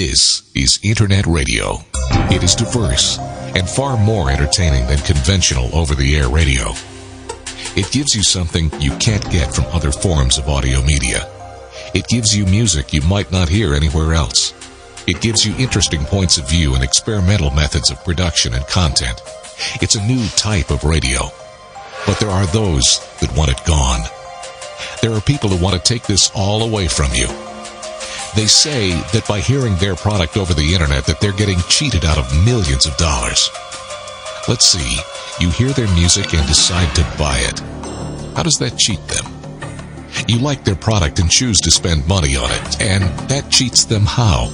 This is Internet Radio. It is diverse and far more entertaining than conventional over-the-air radio. It gives you something you can't get from other forms of audio media. It gives you music you might not hear anywhere else. It gives you interesting points of view and experimental methods of production and content. It's a new type of radio. But there are those that want it gone. There are people who want to take this all away from you. They say that by hearing their product over the internet that they're getting cheated out of millions of dollars. Let's see, you hear their music and decide to buy it. How does that cheat them? You like their product and choose to spend money on it, and that cheats them how?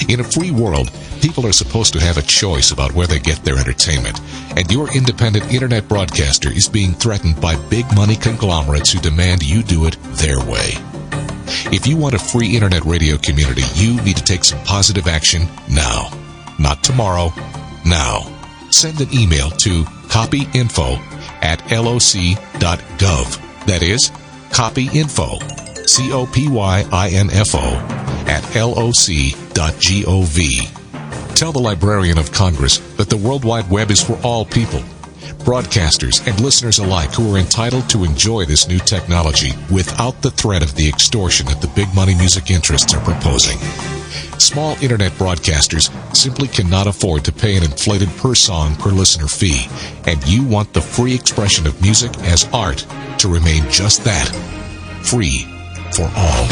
In a free world, people are supposed to have a choice about where they get their entertainment, and your independent internet broadcaster is being threatened by big money conglomerates who demand you do it their way. If you want a free internet radio community, you need to take some positive action now. Not tomorrow, now. Send an email to copyinfo@loc.gov. That is, copyinfo, COPYINFO, @loc.gov. Tell the Librarian of Congress that the World Wide Web is for all people, broadcasters and listeners alike, who are entitled to enjoy this new technology without the threat of the extortion that the big money music interests are proposing. Small internet broadcasters simply cannot afford to pay an inflated per-song, per-listener fee, and you want the free expression of music as art to remain just that, free for all.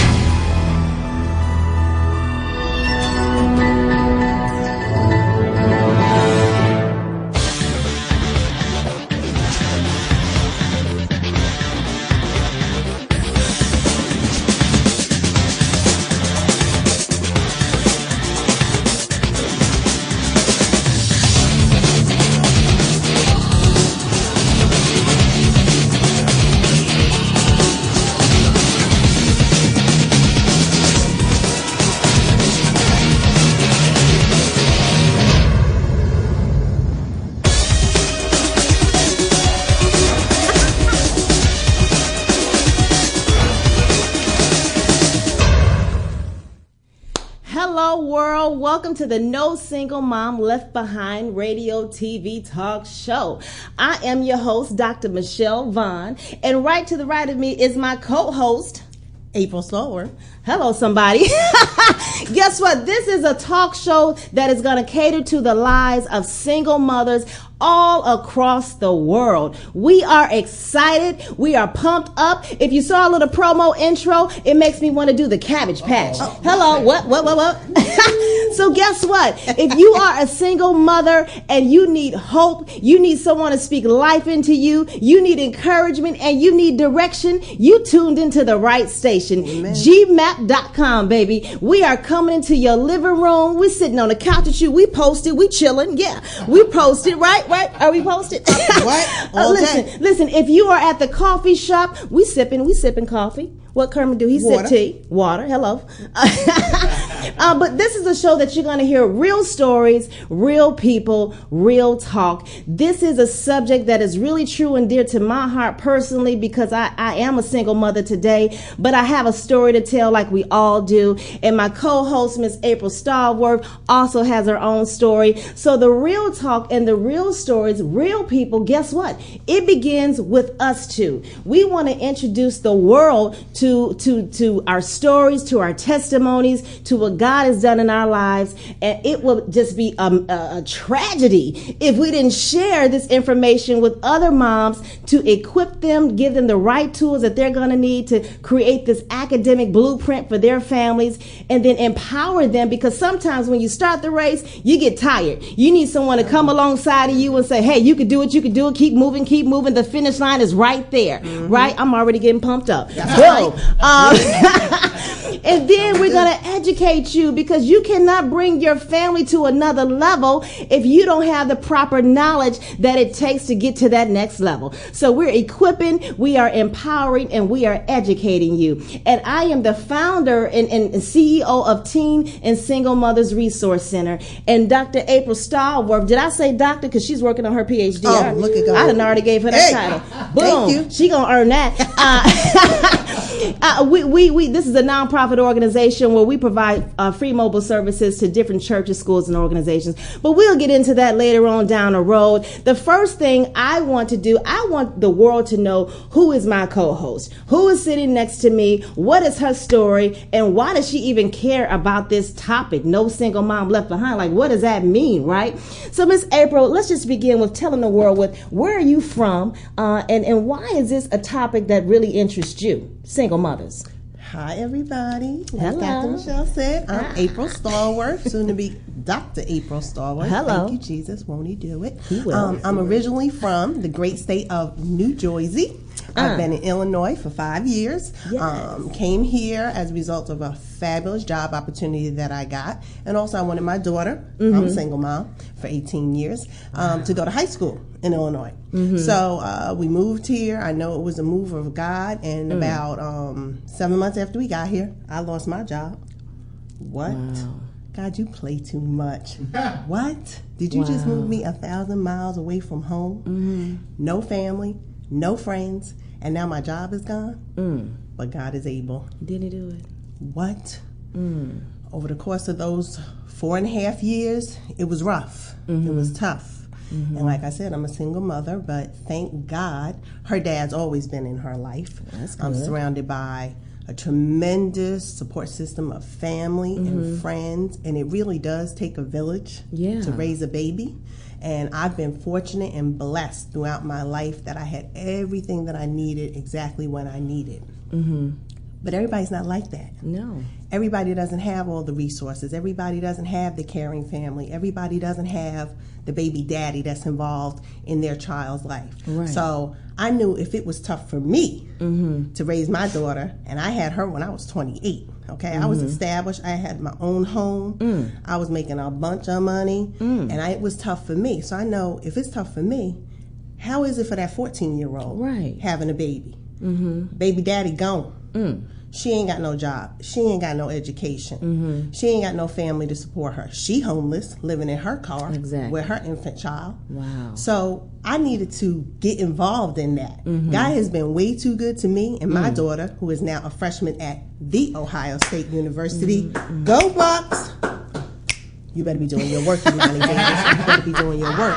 Welcome to the No Single Mom Left Behind radio TV talk show. I am your host, Dr. Michelle Vaughn, and right to the right of me is my co-host, April Slower. Hello, somebody. Guess what? This is a talk show that is going to cater to the lives of single mothers all across the world. We are excited. We are pumped up. If you saw a little promo intro, it makes me want to do the Cabbage Patch. Hello. What? So guess what? If you are a single mother and you need hope, you need someone to speak life into you, you need encouragement, and you need direction, you tuned into the right station. Amen. GMAP.com, baby. We are coming into your living room. We're sitting on the couch with you. We posted. We chilling. Yeah. We posted, right? Are we posted? What? Listen, if you are at the coffee shop, we sipping coffee. What Kermit do? He said tea. Water. Hello. But this is a show that you're going to hear real stories, real people, real talk. This is a subject that is really true and dear to my heart personally, because I am a single mother today, but I have a story to tell like we all do. And my co-host, Miss April Stallworth, also has her own story. So the real talk and the real stories, real people, guess what? It begins with us two. We want to introduce the world to our stories, to our testimonies, to what God has done in our lives. And it will just be a tragedy if we didn't share this information with other moms to equip them, give them the right tools that they're going to need to create this academic blueprint for their families, and then empower them, because sometimes when you start the race, you get tired. You need someone to come alongside of you and say, hey, you can do it, keep moving. The finish line is right there, right? I'm already getting pumped up. Boom. And then we're going to educate you, because you cannot bring your family to another level if you don't have the proper knowledge that it takes to get to that next level. So we're equipping, we are empowering, and we are educating you. And I am the founder and CEO of Teen and Single Mothers Resource Center. And Dr. April Stallworth, did I say doctor? Because she's working on her PhD. Oh, look at God. I done already gave her that title. Boom. Thank you. She going to earn that. We this is a nonprofit organization where we provide free mobile services to different churches, schools, and organizations. But we'll get into that later on down the road. The first thing I want to do, I want the world to know who is my co-host, who is sitting next to me, what is her story, and why does she even care about this topic? No single mom left behind. Like, what does that mean, right? So, Miss April, let's just begin with telling the world where are you from, and why is this a topic that really interests you? Single mothers. Hi, everybody. Hello. As Dr. Michelle said, I'm April Stallworth, soon to be Dr. April Stallworth. Hello. Thank you, Jesus. Won't he do it? He will. I'm originally from the great state of New Jersey. I've been in Illinois for 5 years. Yes. Came here as a result of a fabulous job opportunity that I got. And also I wanted my daughter, I'm a single mom for 18 years, to go to high school in Illinois. So we moved here. I know it was a move of God. And about 7 months after we got here, I lost my job. What? Wow. God, you play too much. What? Did you just move me 1,000 miles away from home? No family, no friends, and now my job is gone? But God is able. Didn't he do it? What? Over the course of those 4.5 years, it was rough. It was tough. And like I said, I'm a single mother, but thank God, her dad's always been in her life. That's good. I'm surrounded by a tremendous support system of family and friends, and it really does take a village to raise a baby. And I've been fortunate and blessed throughout my life that I had everything that I needed exactly when I needed. But everybody's not like that. No. Everybody doesn't have all the resources. Everybody doesn't have the caring family. Everybody doesn't have the baby daddy that's involved in their child's life. Right. So I knew if it was tough for me to raise my daughter, and I had her when I was 28, okay? I was established. I had my own home. I was making a bunch of money, and it was tough for me. So I know if it's tough for me, how is it for that 14-year-old having a baby? Baby daddy gone. She ain't got no job. She ain't got no education. She ain't got no family to support her. She homeless, living in her car with her infant child. Wow. So I needed to get involved in that. God has been way too good to me and my daughter, who is now a freshman at The Ohio State University. Go Bucks! You better be doing your work, Imani Davis. You better be doing your work.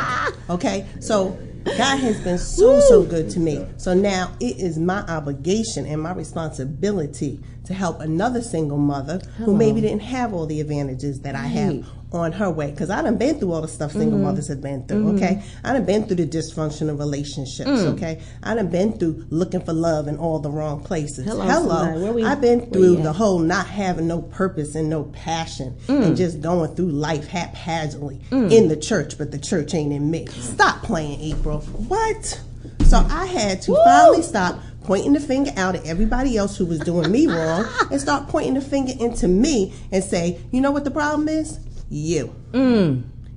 Okay? So God has been so good to me. So now it is my obligation and my responsibility to help another single mother who maybe didn't have all the advantages that I have on her way. Because I done been through all the stuff single mothers have been through, okay? I done been through the dysfunctional relationships, okay? I done been through looking for love in all the wrong places. Hello. I've been through the whole not having no purpose and no passion and just going through life haphazardly in the church, but the church ain't in me. Stop playing, April. What? So I had to finally stop pointing the finger out at everybody else who was doing me wrong and start pointing the finger into me and say, you know what the problem is? You.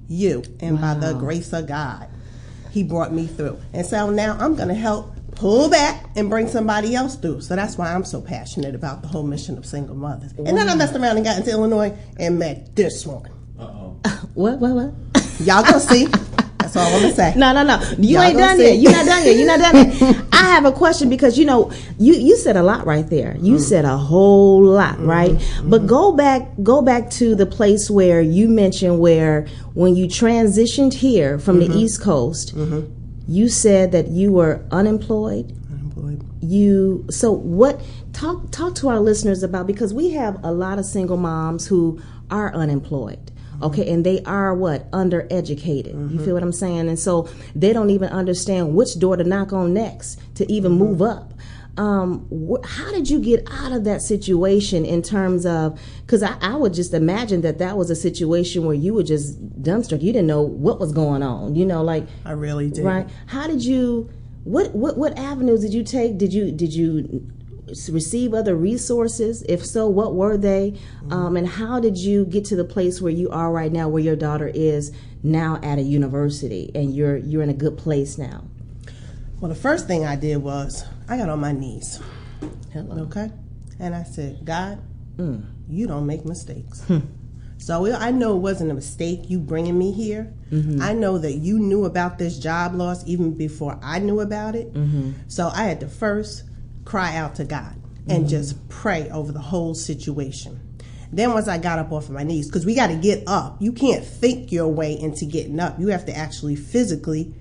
You. And by the grace of God, he brought me through. And so now I'm going to help pull back and bring somebody else through. So that's why I'm so passionate about the whole mission of single mothers. And then I messed around and got into Illinois and met this one. What? Y'all gonna see. That's all I'm gonna say. No. You ain't done yet. You're not done yet. I have a question because you said a lot right there. You said a whole lot, right? But go back to the place where you mentioned where when you transitioned here from the East Coast, you said that you were unemployed. So what? Talk to our listeners about, because we have a lot of single moms who are unemployed. Okay, and they are undereducated. You feel what I'm saying? And so they don't even understand which door to knock on next to even move up. How did you get out of that situation in terms of, because I would just imagine that was a situation where you were just dumbstruck. You didn't know what was going on. I really did. Right? How did you? What avenues did you take? Did you receive other resources? If so, what were they? And how did you get to the place where you are right now, where your daughter is now at a university and you're in a good place now? Well, the first thing I did was I got on my knees. Hello. Okay? And I said, God, you don't make mistakes. So I know it wasn't a mistake, you bringing me here. I know that you knew about this job loss even before I knew about it. So I had to first cry out to God and just pray over the whole situation. Then once I got up off of my knees, because we got to get up. You can't think your way into getting up. You have to actually physically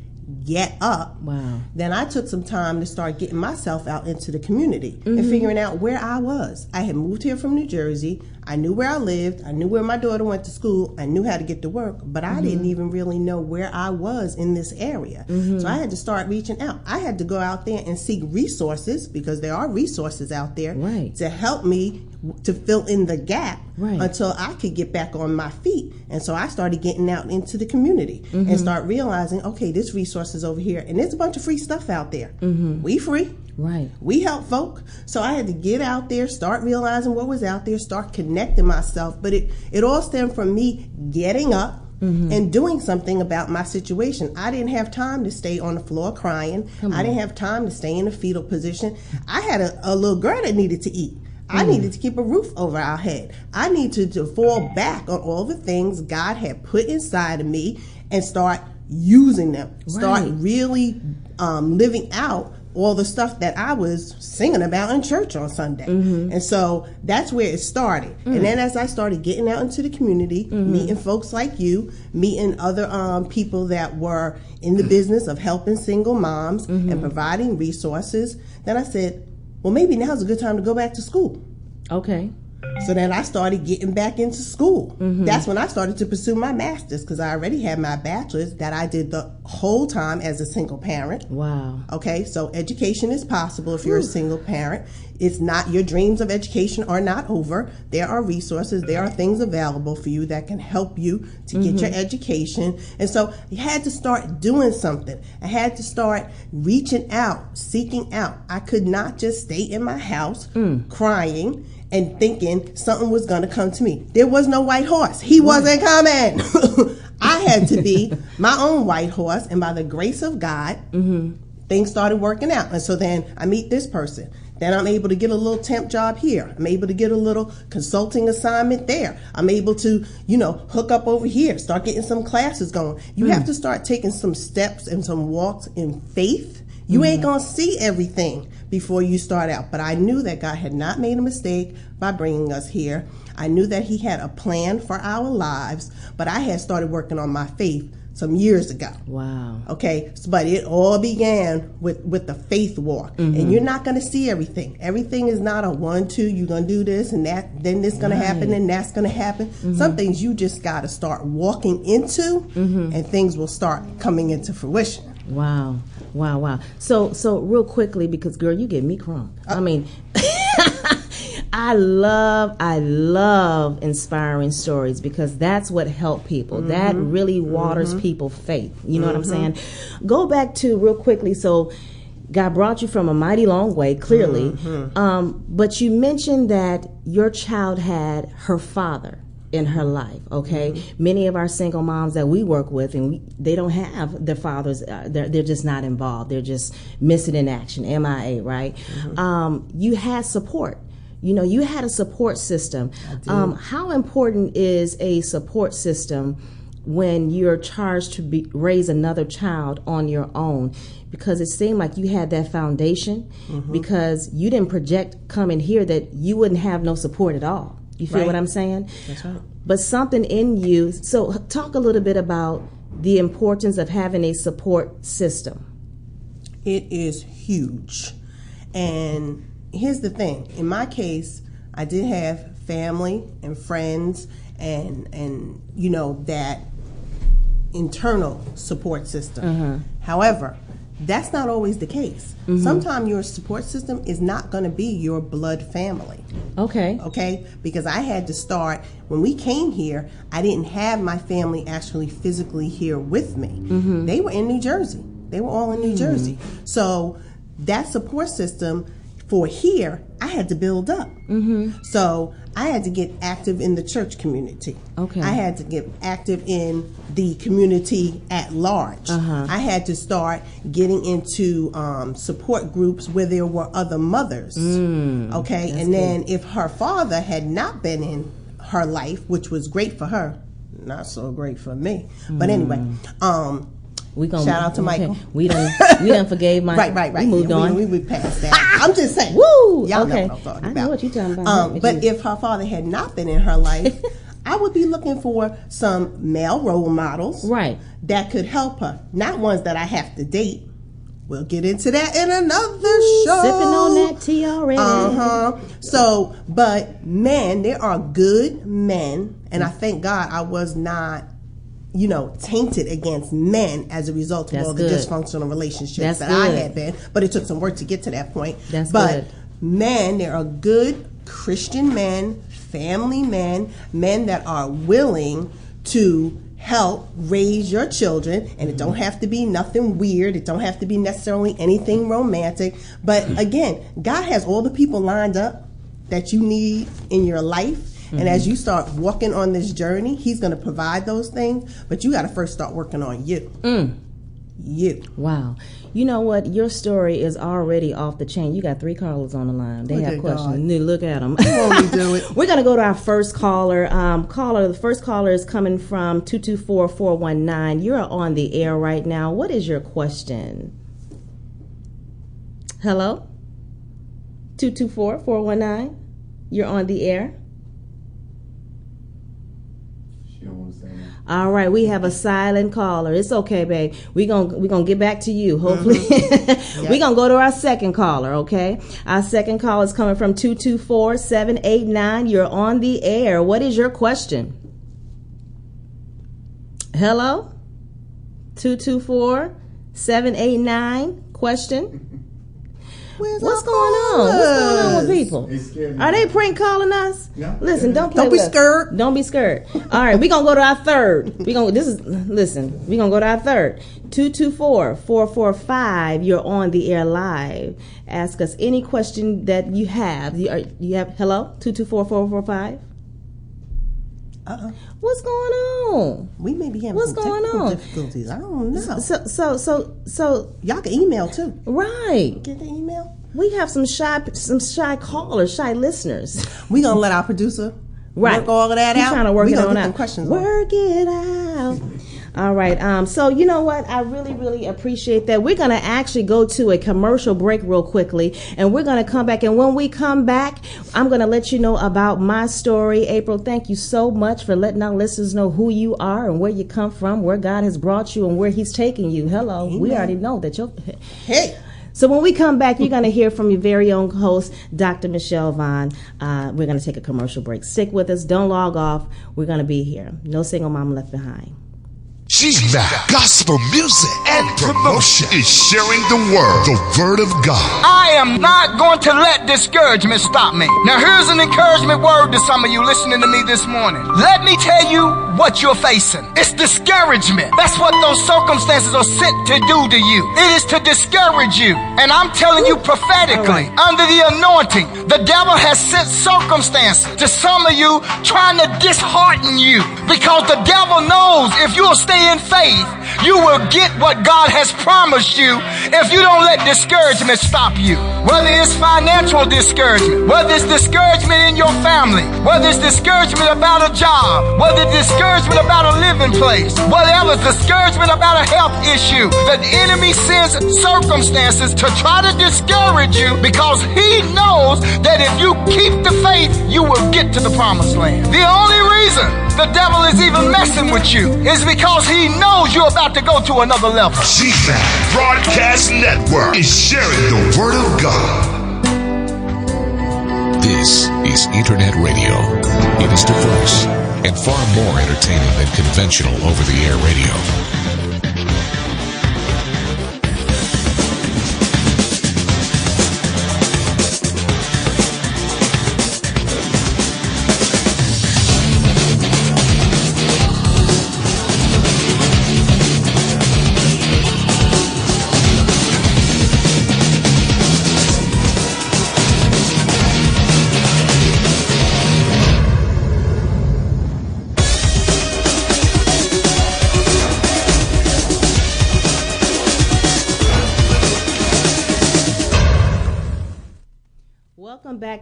get up. Wow. Then I took some time to start getting myself out into the community and figuring out where I was. I had moved here from New Jersey. I knew where I lived. I knew where my daughter went to school. I knew how to get to work, but I didn't even really know where I was in this area. So I had to start reaching out. I had to go out there and seek resources, because there are resources out there to help me to fill in the gap until I could get back on my feet. And so I started getting out into the community and start realizing, okay, this resource is over here, and there's a bunch of free stuff out there. We free. Right. We help folk. So I had to get out there, start realizing what was out there, start connecting myself. But it all stemmed from me getting up and doing something about my situation. I didn't have time to stay on the floor crying. I didn't have time to stay in a fetal position. I had a little girl that needed to eat. I needed to keep a roof over our head. I needed to fall back on all the things God had put inside of me and start using them. Start really living out all the stuff that I was singing about in church on Sunday. And so that's where it started. And then as I started getting out into the community, meeting folks like you, meeting other people that were in the business of helping single moms and providing resources, then I said, well, maybe now's a good time to go back to school. Okay. So then I started getting back into school. That's when I started to pursue my master's, because I already had my bachelor's that I did the whole time as a single parent. Wow. Okay, so education is possible if you're a single parent. It's not, your dreams of education are not over. There are resources, there are things available for you that can help you to get your education. And so you had to start doing something. I had to start reaching out, seeking out. I could not just stay in my house crying and thinking something was going to come to me. There was no white horse. He wasn't coming. I had to be my own white horse, and by the grace of God, things started working out. And so then I meet this person. Then I'm able to get a little temp job here. I'm able to get a little consulting assignment there. I'm able to, hook up over here, start getting some classes going. You have to start taking some steps and some walks in faith. You ain't going to see everything before you start out. But I knew that God had not made a mistake by bringing us here. I knew that he had a plan for our lives, but I had started working on my faith some years ago. Wow. Okay, but it all began with the faith walk. And you're not going to see everything. Everything is not a 1, 2, you're going to do this and that, then this going to happen and that's going to happen. Some things you just got to start walking into and things will start coming into fruition. Wow. So real quickly, because girl, you get me crunk. I mean, I love inspiring stories, because that's what help people. That really waters people's faith. You know what I'm saying? Go back to real quickly. So God brought you from a mighty long way, clearly. But you mentioned that your child had her father in her life, okay? Many of our single moms that we work with, and they don't have their fathers, they're just not involved. They're just missing in action, MIA, right? You had support. You had a support system. How important is a support system when you're charged to raise another child on your own? Because it seemed like you had that foundation, because you didn't project coming here that you wouldn't have no support at all. You feel what I'm saying? That's right. But something in you. So talk a little bit about the importance of having a support system. It is huge. And here's the thing. In my case, I did have family and friends and that internal support system. However, that's not always the case. Sometimes your support system is not going to be your blood family. Okay? Because I had to start, when we came here, I didn't have my family actually physically here with me. They were in New Jersey. They were all in New Jersey. So that support system for here, I had to build up. So I had to get active in the church community. I had to get active in the community at large. I had to start getting into support groups where there were other mothers. And then if her father had not been in her life, which was great for her, not so great for me. But anyway, We gonna shout out to Michael. We done forgave Michael. Right. We moved on. We passed that. I'm just saying. Woo! Y'all Okay. know what I'm talking I about. know what you're talking about. But if her father had not been in her life, I would be looking for some male role models, right, that could help her. Not ones that I have to date. We'll get into that in another show. Sipping on that tea already. So, but men, there are good men, and I thank God I was not, tainted against men as a result of all the dysfunctional relationships that I had been. But it took some work to get to that point. But men, there are good Christian men, family men, men that are willing to help raise your children, and it don't have to be nothing weird. It don't have to be necessarily anything romantic. But again, God has all the people lined up that you need in your life. And as you start walking on this journey, He's going to provide those things. But you got to first start working on you. You. Wow. You know what? Your story is already off the chain. You got 3 callers on the line. They have questions. Look at them. Won't do it. We're going to go to our first caller. The first caller is coming from 224-419. You're on the air right now. What is your question? Hello? 224-419. You're on the air. All right, we have a silent caller. It's okay, babe. We're gonna get back to you, hopefully. We're going to go to our second caller, okay? Our second caller is coming from 224-789. You're on the air. What is your question? Hello? 224-789. Question? What's going on? What's going on with people? Are they prank calling us? No. Listen, don't play with us. Don't be scared. All right, we're going to go to our third. We're going to go to our third. 224-445. You're on the air live. Ask us any question that you have. You have hello? 224-445. What's going on? We may be having some technical difficulties. I don't know. So y'all can email too. Right. Get the email. We have some shy callers, shy listeners. We gonna let our producer work all of that out. Trying to work it on out. Work it out. All right. So you know what? I really, really appreciate that. We're going to actually go to a commercial break real quickly, and we're going to come back. And when we come back, I'm going to let you know about my story. April, thank you so much for letting our listeners know who you are and where you come from, where God has brought you and where He's taking you. Hello. Amen. We already know that you're... Hey. So when we come back, you're going to hear from your very own host, Dr. Michelle Vaughn. We're going to take a commercial break. Stick with us. Don't log off. We're going to be here. No single mom left behind. GMAC, gospel music and promotion is sharing the word of God. I am not going to let discouragement stop me. Now here's an encouragement word to some of you listening to me this morning. Let me tell you what you're facing. It's discouragement. That's what those circumstances are sent to do to you. It is to discourage you. And I'm telling you prophetically, under the anointing, the devil has sent circumstances to some of you trying to dishearten you, because the devil knows if you'll stay in faith, you will get what God has promised you if you don't let discouragement stop you. Whether it's financial discouragement, whether it's discouragement in your family, whether it's discouragement about a job, whether it's discouragement about a living place, whatever, discouragement about a health issue, the enemy sends circumstances to try to discourage you, because he knows that if you keep the faith, you will get to the promised land. The only reason the devil is even messing with you is because he knows you're about to go to another level. GMAC Broadcast Network is sharing the word of God. This is Internet Radio. It is diverse and far more entertaining than conventional over-the-air radio.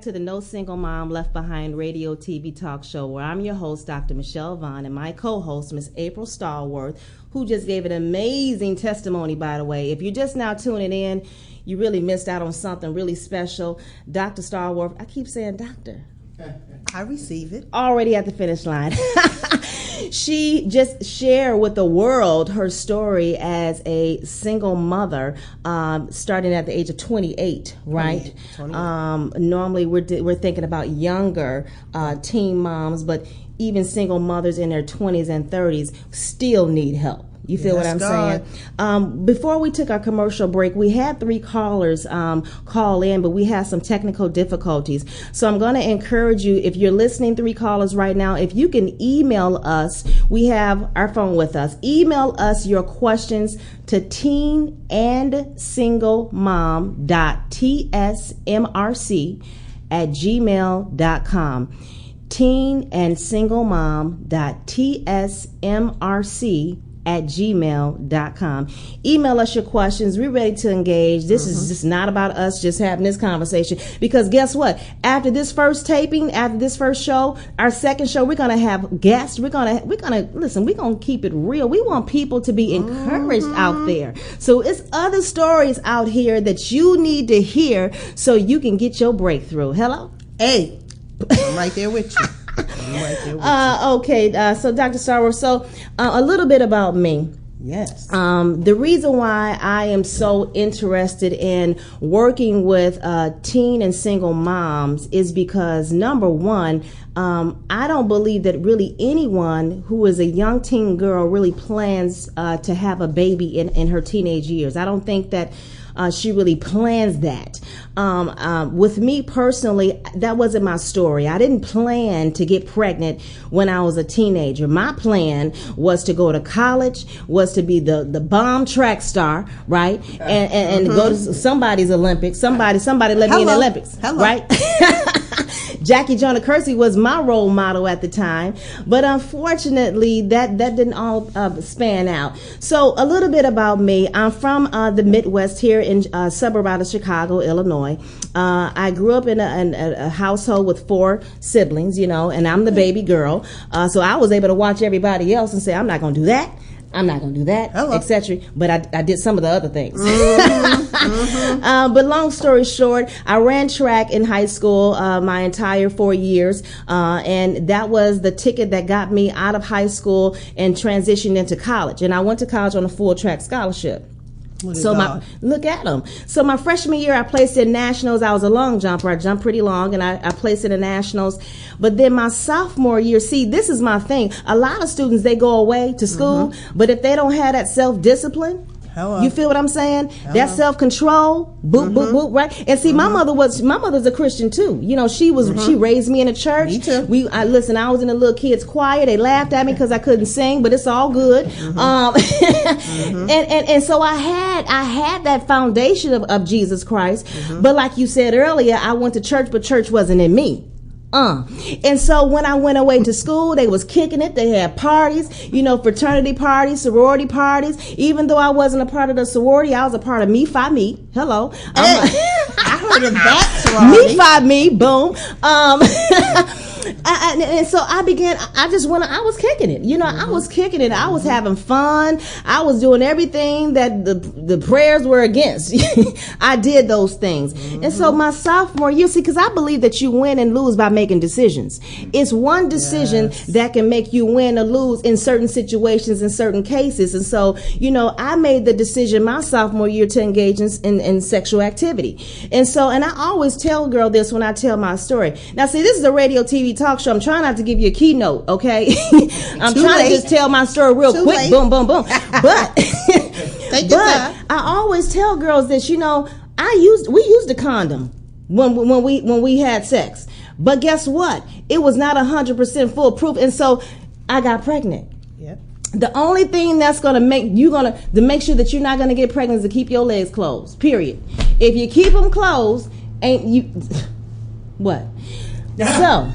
to the No Single Mom Left Behind radio TV talk show, where I'm your host, Dr. Michelle Vaughn, and my co-host, Miss April Stallworth, who just gave an amazing testimony, by the way. If you're just now tuning in, you really missed out on something really special. Dr. Stallworth, I keep saying doctor. I receive it. Already at the finish line. She just shared with the world her story as a single mother, starting at the age of 28, right? 28. Normally we're thinking about younger teen moms, but even single mothers in their 20s and 30s still need help. You feel what I'm saying? Before we took our commercial break, we had 3 callers call in, but we had some technical difficulties. So I'm going to encourage you, if you're listening, 3 callers right now, if you can email us, we have our phone with us. Email us your questions to teenandsinglemom.tsmrc@gmail.com. teenandsinglemom.tsmrc@gmail.com. Email us your questions. We're ready to engage. This is just not about us just having this conversation, because guess what? After this first taping, after this first show, our second show, we're going to have guests. We're going to listen, we're going to keep it real. We want people to be encouraged out there. So it's other stories out here that you need to hear so you can get your breakthrough. Hello? Hey, I'm right there with you. Okay, so Dr. Stallworth, so a little bit about me. Yes. The reason why I am so interested in working with teen and single moms is because, number one, I don't believe that really anyone who is a young teen girl really plans to have a baby in her teenage years. I don't think that she really plans that. With me personally, that wasn't my story. I didn't plan to get pregnant when I was a teenager. My plan was to go to college, was to be the bomb track star, right? And go to somebody's Olympics. Somebody let me in the Olympics, right? Jackie Jonah Kersey was my role model at the time, but unfortunately that didn't all span out. So a little bit about me. I'm from the Midwest here in a suburb out of Chicago, Illinois. I grew up in a household with 4 siblings, and I'm the baby girl. So I was able to watch everybody else and say, I'm not going to do that. I'm not going to do that, etc. But I did some of the other things. But long story short, I ran track in high school my entire 4 years. And that was the ticket that got me out of high school and transitioned into college. And I went to college on a full track scholarship. Look at them. So my freshman year, I placed in nationals. I was a long jumper. I jumped pretty long, and I placed in the nationals. But then my sophomore year, see, this is my thing. A lot of students, they go away to school, but if they don't have that self-discipline, you feel what I'm saying? That self-control, boop, boop, boop, right? And see, my mother's a Christian too. She raised me in a church. Me too. I was in a little kid's choir. They laughed at me because I couldn't sing, but it's all good. And so I had that foundation of Jesus Christ. But like you said earlier, I went to church, but church wasn't in me. And so when I went away to school, they was kicking it. They had parties, fraternity parties, sorority parties. Even though I wasn't a part of the sorority, I was a part of Me Phi Me. Hello. I heard of that sorority. Me Phi Me, boom. And so I was kicking it. I was kicking it. I was having fun. I was doing everything that the prayers were against. I did those things. And so my sophomore year, see, because I believe that you win and lose by making decisions. It's one decision that can make you win or lose in certain situations, in certain cases. And so, I made the decision my sophomore year to engage in sexual activity. And I always tell girl this when I tell my story. Now, see, this is a radio TV talk show. I'm trying not to give you a keynote, okay? I'm trying to just tell my story real quick. Boom, boom, boom. But I always tell girls this, we used a condom when we had sex. But guess what? It was not 100% foolproof, and so I got pregnant. Yep. The only thing that's to make sure that you're not gonna get pregnant is to keep your legs closed. Period. If you keep them closed, what? So,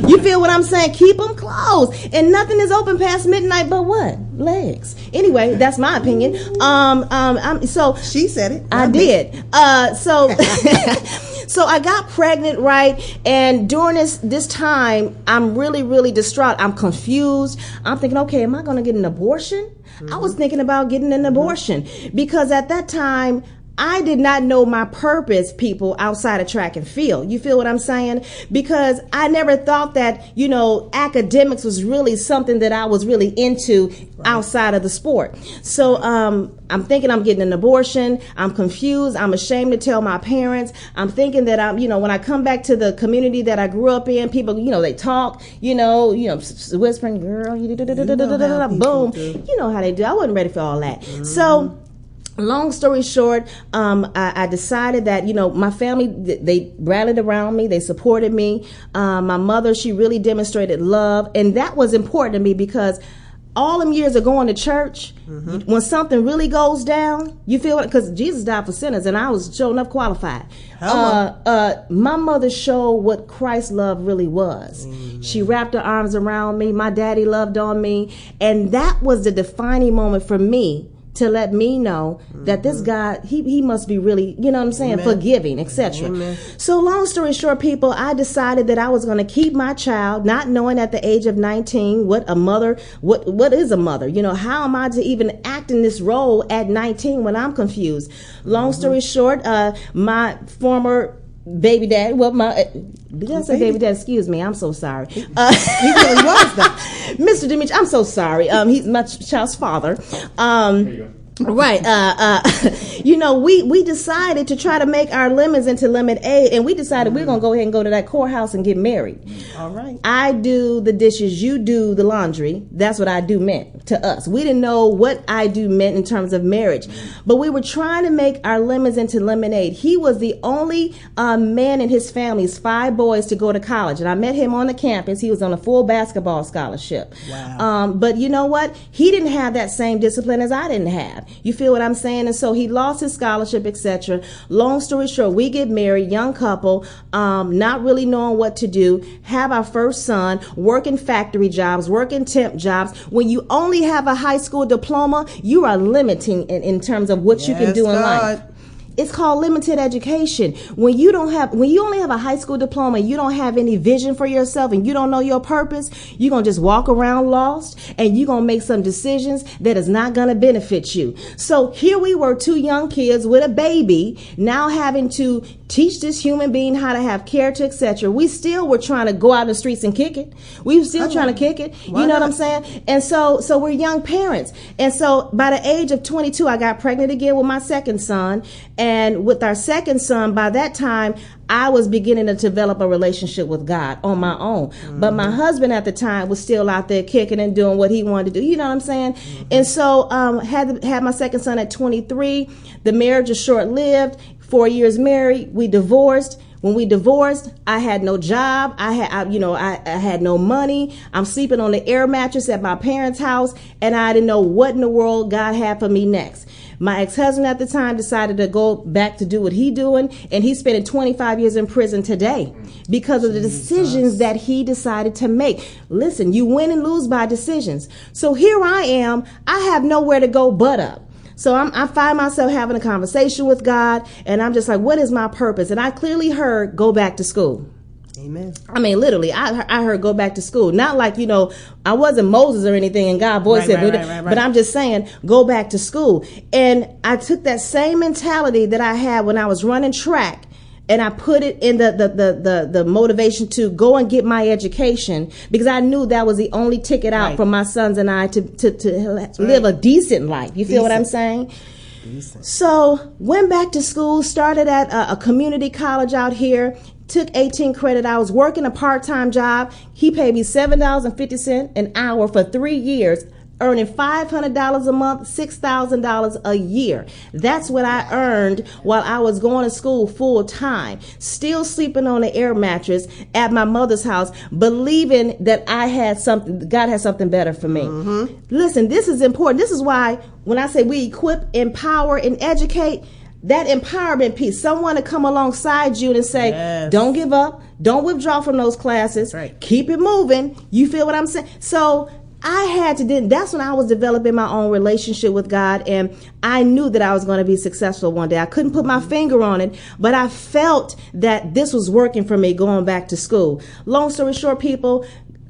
you feel what I'm saying? Keep them closed. And nothing is open past midnight but what? Legs. Anyway, that's my opinion. So she said it. I did. So I got pregnant, right? And during this time, I'm really, really distraught. I'm confused. I'm thinking, okay, am I going to get an abortion? I was thinking about getting an abortion because at that time, I did not know my purpose, people, outside of track and field. You feel what I'm saying? Because I never thought that, academics was really something that I was really into outside of the sport. So I'm thinking I'm getting an abortion. I'm confused. I'm ashamed to tell my parents. I'm thinking that when I come back to the community that I grew up in, people, they talk, whispering, girl, boom. You know how they do. I wasn't ready for all that. So, long story short, I decided that, my family, they rallied around me. They supported me. My mother, she really demonstrated love. And that was important to me because all them years of going to church, when something really goes down, you feel it? Because Jesus died for sinners and I was sure enough qualified. My mother showed what Christ's love really was. She wrapped her arms around me. My daddy loved on me. And that was the defining moment for me to let me know that this God, he must be really, forgiving, etc. So long story short, people, I decided that I was going to keep my child, not knowing at the age of 19 what a mother, what is a mother? How am I to even act in this role at 19 when I'm confused? Long story short, my former baby dad, did I say baby dad? Excuse me, I'm so sorry. He really was that. Mr. Dimitri, I'm so sorry. He's my child's father. Right. We decided to try to make our lemons into lemonade, and we decided we're going to go ahead and go to that courthouse and get married. All right. I do the dishes, you do the laundry. That's what I do meant to us. We didn't know what I do meant in terms of marriage, but we were trying to make our lemons into lemonade. He was the only man in his family, his 5 boys, to go to college, and I met him on the campus. He was on a full basketball scholarship. Wow. But you know what? He didn't have that same discipline as I didn't have. You feel what I'm saying? And so he lost his scholarship, etc. Long story short, we get married, young couple, not really knowing what to do, have our first son, working factory jobs, working temp jobs. When you only have a high school diploma, you are limiting in terms of what you can do in life. It's called limited education. When you only have a high school diploma, you don't have any vision for yourself and you don't know your purpose, you're going to just walk around lost and you're going to make some decisions that is not going to benefit you. So here we were, 2 young kids with a baby, now having to teach this human being how to have character, etc. We still were trying to go out in the streets and kick it. We were still trying to kick it. You know what I'm saying? And so we're young parents. And so by the age of 22, I got pregnant again with my second son. And with our second son, by that time, I was beginning to develop a relationship with God on my own. But my husband at the time was still out there kicking and doing what he wanted to do. You know what I'm saying? And so had my second son at 23. The marriage is short-lived. 4 years married. We divorced. When we divorced, I had no job. I had no money. I'm sleeping on the air mattress at my parents' house, and I didn't know what in the world God had for me next. My ex-husband at the time decided to go back to do what he's doing, and he's spending 25 years in prison today because of the decisions that he decided to make. Listen, you win and lose by decisions. So here I am. I have nowhere to go but up. So I find myself having a conversation with God, and I'm just like, what is my purpose? And I clearly heard, go back to school. Amen. I mean, literally, I heard go back to school. Not like, I wasn't Moses or anything, and God's voice said, but I'm just saying, go back to school. And I took that same mentality that I had when I was running track, and I put it in the motivation to go and get my education, because I knew that was the only ticket out for my sons and I to live a decent life. You feel what I'm saying? Decent. So went back to school, started at a community college out here, took 18 credit hours, working a part-time job. He paid me $7.50 an hour for 3 years, earning $500 a month, $6,000 a year. That's what I earned while I was going to school full time, still sleeping on the air mattress at my mother's house, believing that God had something better for me. Listen, this is important. This is why when I say we equip, empower, and educate, that empowerment piece, someone to come alongside you and say, don't give up, don't withdraw from those classes, keep it moving. You feel what I'm saying? So That's when I was developing my own relationship with God, and I knew that I was going to be successful one day. I couldn't put my finger on it, but I felt that this was working for me going back to school. Long story short, people,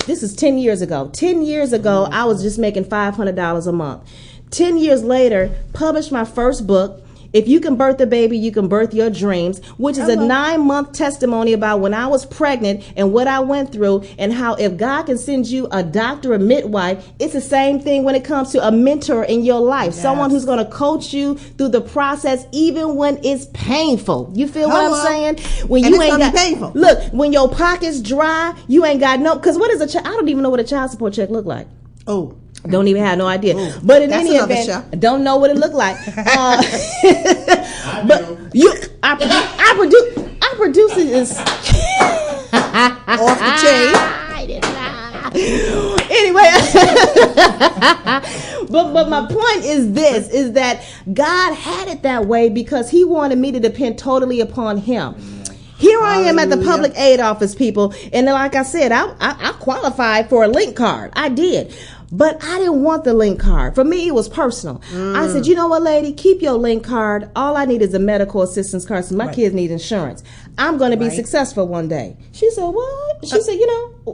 this is 10 years ago. 10 years ago, I was just making $500 a month. 10 years later, published my first book, If You Can Birth a Baby, You Can Birth Your Dreams, which is a 9-month testimony about when I was pregnant and what I went through, and how if God can send you a doctor, a midwife, it's the same thing when it comes to a mentor in your life. Yes. Someone who's going to coach you through the process, even when it's painful. You feel what I'm saying? When you ain't got painful. Look, when your pocket's dry, you ain't got no, because what is I don't even know what a child support check look like. Oh. Don't even have no idea. Ooh, but in any event, don't know what it looked like. But I produce it is off the chain. Anyway, but my point is this: is that God had it that way because He wanted me to depend totally upon Him. Here I am at the public aid office, people, and like I said, I qualified for a link card. I did. But I didn't want the link card. For me, it was personal. I said, you know what, lady? Keep your link card. All I need is a medical assistance card, so my kids need insurance. I'm going to be successful one day. She said, what? She said,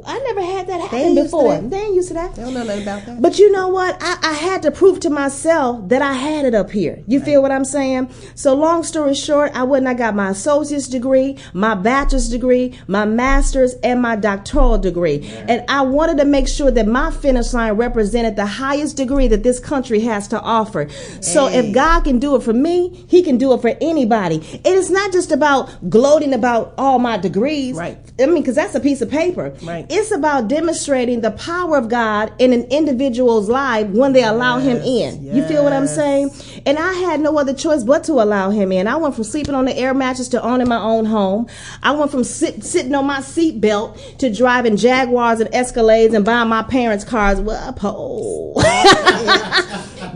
I never had that happen before. They ain't used to that. They don't know nothing about that. But you know what? I had to prove to myself that I had it up here. You feel what I'm saying? So long story short, I got my associate's degree, my bachelor's degree, my master's, and my doctoral degree. Yeah. And I wanted to make sure that my finish line represented the highest degree that this country has to offer. So if God can do it for me, He can do it for anybody. It is not just about gloating about all my degrees. Right. I mean, because that's a piece of paper. Right. It's about demonstrating the power of God in an individual's life when they allow Him in. Yes. You feel what I'm saying? And I had no other choice but to allow Him in. I went from sleeping on the air mattress to owning my own home. I went from sitting on my seat belt to driving Jaguars and Escalades and buying my parents' cars. Well,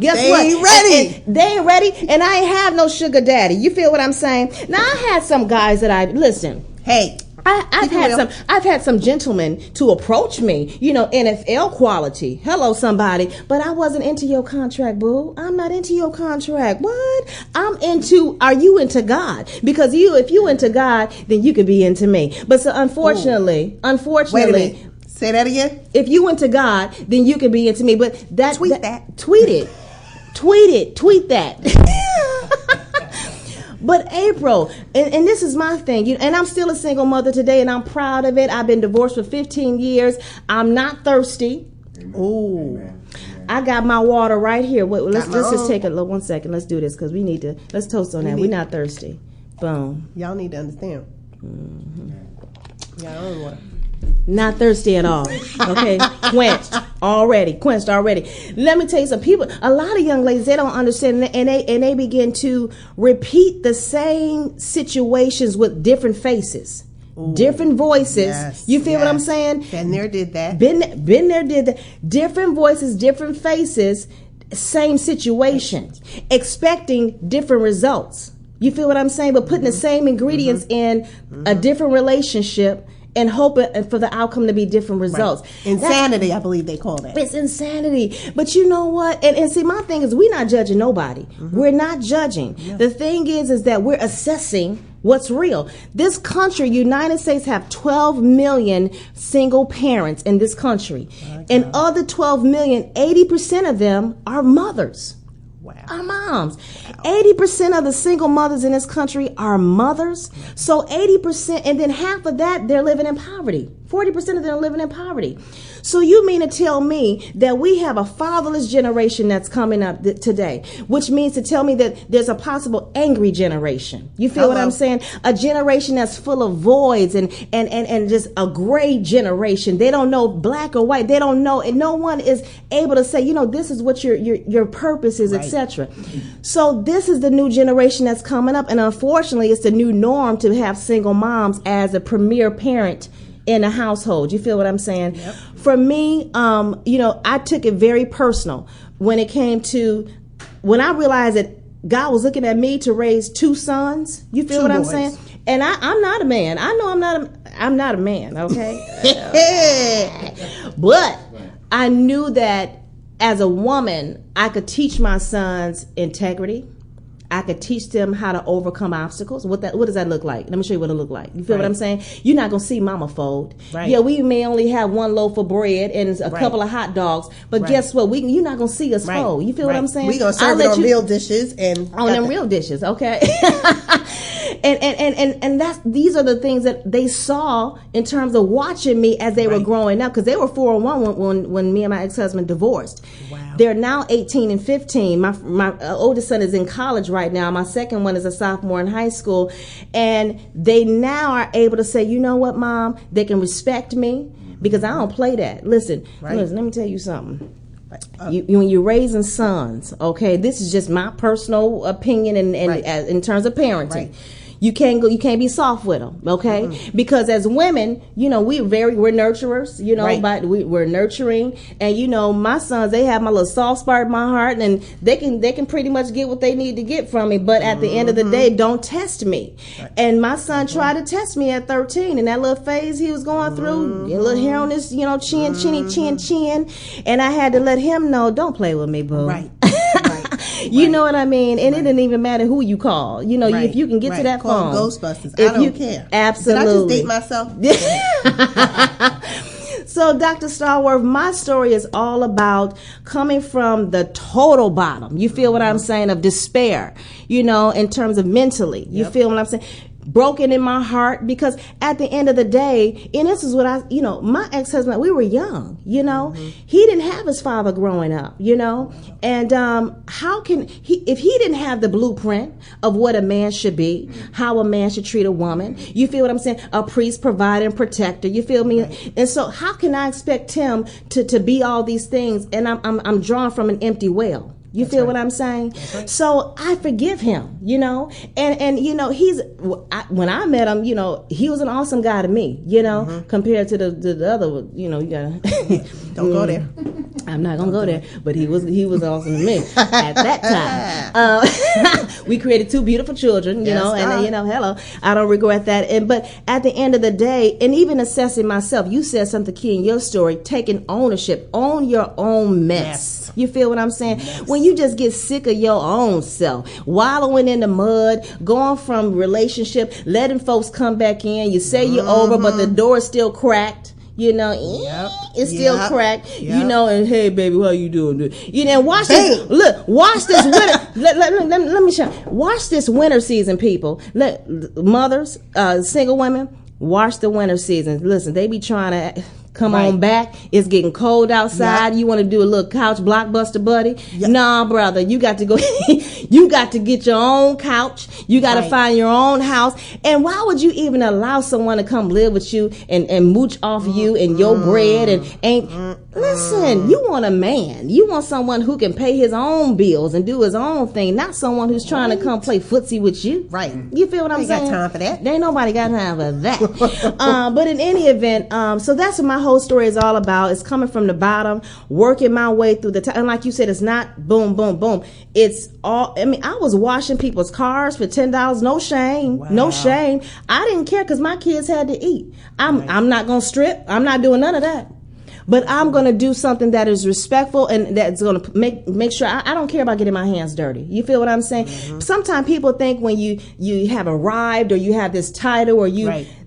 guess they what? Ain't ready. And they ain't ready, and I ain't have no sugar daddy. You feel what I'm saying? Now I had some guys that listen. Hey, I've had some gentlemen to approach me, NFL quality. Hello, somebody. But I wasn't into your contract, boo. I'm not into your contract. What? Are you into God? Because if you into God, then you can be into me. But so unfortunately, wait a minute. Say that again. If you into God, then you can be into me. But tweet that. But April, and this is my thing, and I'm still a single mother today, and I'm proud of it. I've been divorced for 15 years. I'm not thirsty. Oh, I got my water right here. Wait, let's just take 1 second. Let's do this because let's toast on that. We're not thirsty. Boom. Y'all need to understand. Mm-hmm. Y'all own water. Not thirsty at all. Okay, quenched already. Let me tell you something. A lot of young ladies, they don't understand, and they begin to repeat the same situations with different faces. Ooh, different voices. Yes, you feel what I'm saying? Been there, did that. Been there, did that. Different voices, different faces, same situation, expecting different results. You feel what I'm saying? But putting the same ingredients in a different relationship and hoping for the outcome to be different results. Right. Insanity, I believe they call that. It's insanity. But you know what? And see, my thing is, we're not judging nobody. Mm-hmm. We're not judging. Yeah. The thing is that we're assessing what's real. This country, United States, have 12 million single parents in this country. Okay. And of the 12 million, 80% of them are mothers. Wow. Our moms. 80% of the single mothers in this country are mothers. So 80%, and then half of that, they're living in poverty. 40% of them are living in poverty. So you mean to tell me that we have a fatherless generation that's coming up today, which means to tell me that there's a possible angry generation. You feel what I'm saying? A generation that's full of voids and just a gray generation. They don't know black or white. They don't know, and no one is able to say, this is what your purpose is, right, etc. So this is the new generation that's coming up, and unfortunately, it's the new norm to have single moms as a premier parent in a household. You feel what I'm saying? Yep. For me, I took it very personal when it came to when I realized that God was looking at me to raise 2 sons. You feel what I'm saying? And I'm not a man. I know I'm not a man, okay? But I knew that as a woman, I could teach my sons integrity. I could teach them how to overcome obstacles. What does that look like? Let me show you what it look like. You feel what I'm saying? You're not gonna see mama fold. Right. Yeah, we may only have one loaf of bread and a couple of hot dogs, but guess what? You're not gonna see us fold. You feel what I'm saying? We gonna serve it on real dishes and on them real dishes, okay? and these are the things that they saw in terms of watching me as they were growing up, because they were 4 and 1 when me and my ex-husband divorced. Wow. They're now 18 and 15. My oldest son is in college right now. My second one is a sophomore in high school, and they now are able to say, you know what, Mom, they can respect me because I don't play that. Listen, let me tell you something. When you're raising sons, okay, this is just my personal opinion and in terms of parenting. Right. You can't be soft with them, okay? Mm-hmm. Because as women, we're nurturers, but we're nurturing, and my sons, they have my little soft spot in my heart, and they can pretty much get what they need to get from me. But at the end of the day, don't test me. Right. And my son tried to test me at 13, and that little phase he was going through, a little hair on his, chin, and I had to let him know, don't play with me, boo. Right. You know what I mean? And it didn't even matter who you call. If you can get to that call phone. Ghostbusters. I don't care. Absolutely. Did I just date myself? So, Dr. Stallworth, my story is all about coming from the total bottom. You feel what I'm saying? Of despair, in terms of mentally. You feel what I'm saying? Broken in my heart, because at the end of the day, and this is what my ex-husband, we were young, he didn't have his father growing up, and how can if he didn't have the blueprint of what a man should be, how a man should treat a woman, you feel what I'm saying? A priest, provider, and protector, you feel me? Right. And so how can I expect him to be all these things, and I'm drawn from an empty well? You feel what I'm saying? Right. So I forgive him, and he's, when I met him, he was an awesome guy to me, compared to the other, you gotta don't go there. I'm not gonna go there, but he was awesome to me at that time. We created 2 beautiful children, hello, I don't regret that. But at the end of the day, and even assessing myself, you said something key in your story, taking ownership, own your own mess. Yes. You feel what I'm saying? Yes. When you just get sick of your own self, wallowing in the mud, going from relationship, letting folks come back in, you say you're over, but the door is still cracked. It's still cracked. And hey, baby, how you doing? Watch this. Look, watch this winter. let me show. Watch this winter season, people. Mothers, single women, watch the winter season. Listen, they be trying to come on back. It's getting cold outside. Yep. You want to do a little couch blockbuster, buddy? Yep. Nah, brother. You got to go. You got to get your own couch. You got to find your own house. And why would you even allow someone to come live with you and mooch off you and your bread listen, you want a man. You want someone who can pay his own bills and do his own thing, not someone who's trying to come play footsie with you. Right. You feel what I'm saying? Ain't got time for that. There ain't nobody got time for that. But in any event, so that's what my whole story is all about. It's coming from the bottom, working my way through the time. And like you said, it's not boom, boom, boom. It's all, I was washing people's cars for $10. No shame. Wow. No shame. I didn't care because my kids had to eat. I'm not going to strip. I'm not doing none of that. But I'm going to do something that is respectful and that's going to make sure I don't care about getting my hands dirty. You feel what I'm saying? Mm-hmm. Sometimes people think when you have arrived or you have this title or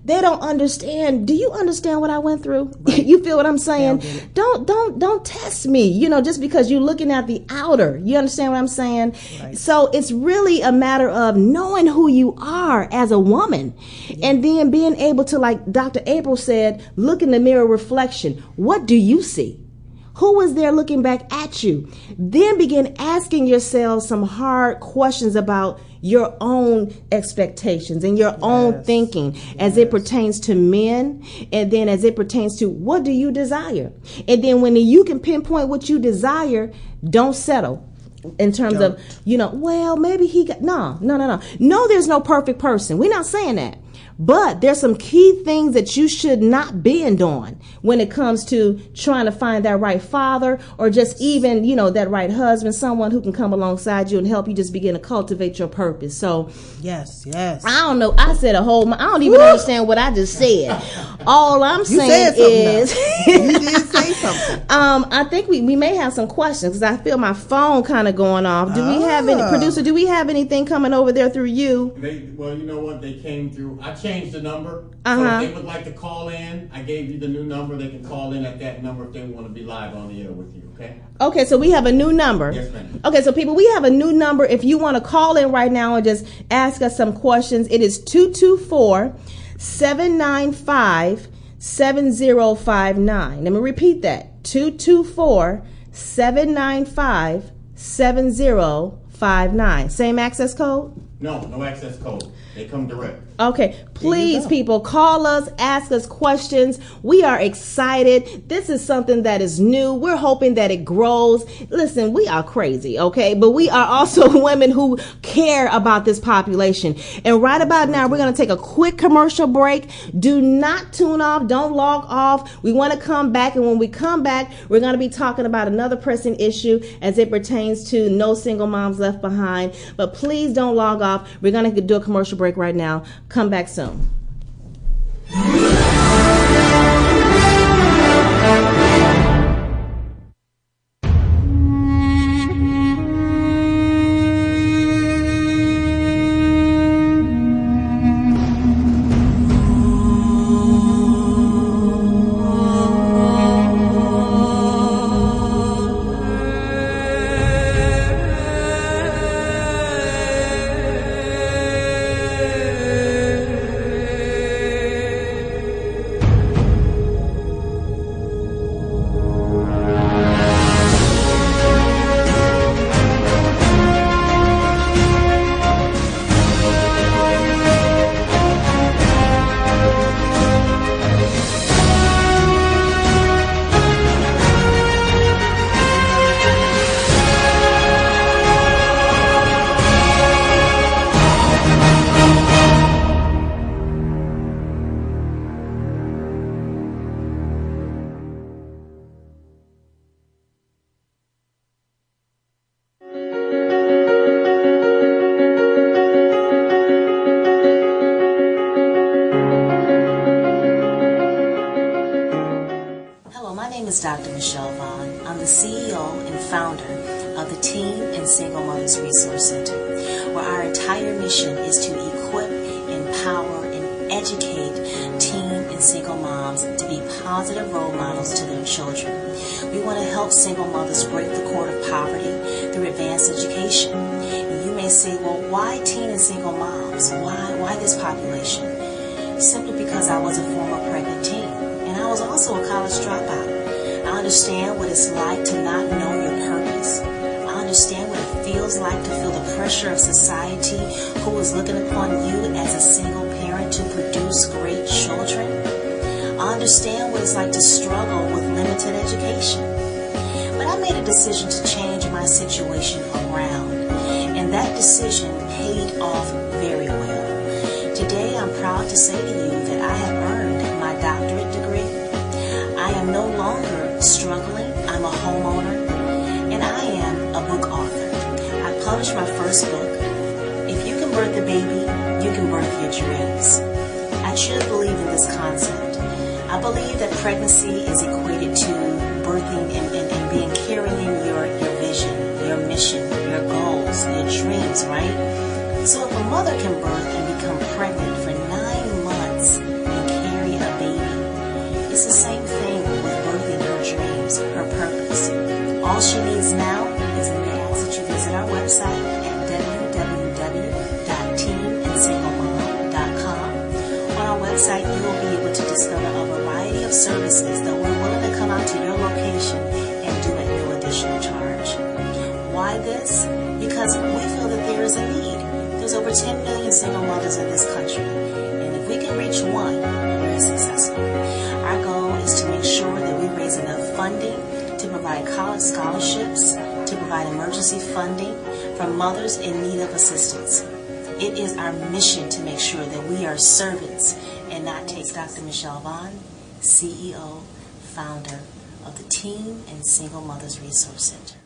they don't understand. Do you understand what I went through? Right. You feel what I'm saying? Don't test me, just because you're looking at the outer. You understand what I'm saying? Right. So it's really a matter of knowing who you are as a woman and then being able to, like Dr. April said, look in the mirror reflection. What do you see? Who is there looking back at you? Then begin asking yourself some hard questions about your own expectations and your own thinking as it pertains to men, and then as it pertains to what do you desire. And then when you can pinpoint what you desire, don't settle. In terms of, well, maybe he got, no. No, there's no perfect person. We're not saying that. But there's some key things that you should not bend on when it comes to trying to find that right father or just even, that right husband, someone who can come alongside you and help you just begin to cultivate your purpose. So, yes. I don't know. I said I don't even understand what I just said. All I'm saying is you did Say something. I think we may have some questions because I feel my phone kind of going off. Do we have any producer? Do we have anything coming over there through you? Well, you know what? They came through. I changed the number. So if they would like to call in, I gave you the new number. They can call in at that number if they want to be live on the air with you. Okay. Okay, so we have a new number. Yes, ma'am. Okay, so people, we have a new number. If you want to call in right now and just ask us some questions, it is 224-795-7059. Let me repeat that. 224-795-7059. Same access code? No access code. They come direct. Okay, please, people, call us, ask us questions. We are excited. This is something that is new. We're hoping that it grows. Listen, we are crazy, okay? But we are also women who care about this population. And right about now, we're going to take a quick commercial break. Do not tune off. Don't log off. We want to come back. And when we come back, we're going to be talking about another pressing issue as it pertains to no single moms left behind. But please don't log off. We're going to do a commercial break right now. Come back soon. Dr. Michelle Vaughn. I'm the CEO and founder of the Teen and Single Mothers Resource Center, where our entire mission is to equip, empower, and educate teen and single moms to be positive role models to their children. We want to help single mothers break the cord of poverty through advanced education. And you may say, well, why teen and single moms? Why this population? Simply because I was a former pregnant teen, and I was also a college dropout. I understand what it's like to not know your purpose. I understand what it feels like to feel the pressure of society who is looking upon you as a single parent to produce great children. I understand what it's like to struggle with limited education. But I made a decision to change my situation around, and that decision paid off very well. Today, I'm proud to say to you that I have earned my doctorate degree. I am no longer struggling. I'm a homeowner, and I am a book author. I published my first book. If you can birth a baby, you can birth your dreams. I truly believe in this concept. I believe that pregnancy is equated to birthing and being carrying your vision, your mission, your goals, your dreams, right? So if a mother can birth and become pregnant for 9 months and carry a baby, it's the same thing with birthing her dreams, her purpose. All she needs now is a ask that you visit our website at www.teenandsinglemom.com. On our website, you will be able to discover a variety of services that we're willing to come out to your location and do at no additional charge. Why this? Because we feel that there is a need. There's over 10 million single mothers in this country, and if we can reach one, we're successful. Our goal is to make sure that we raise enough funding to provide college scholarships, to provide emergency funding for mothers in need of assistance. It is our mission to make sure that we are servants and not take. Dr. Michelle Vaughn, CEO, founder of the Teen and Single Mothers Resource Center.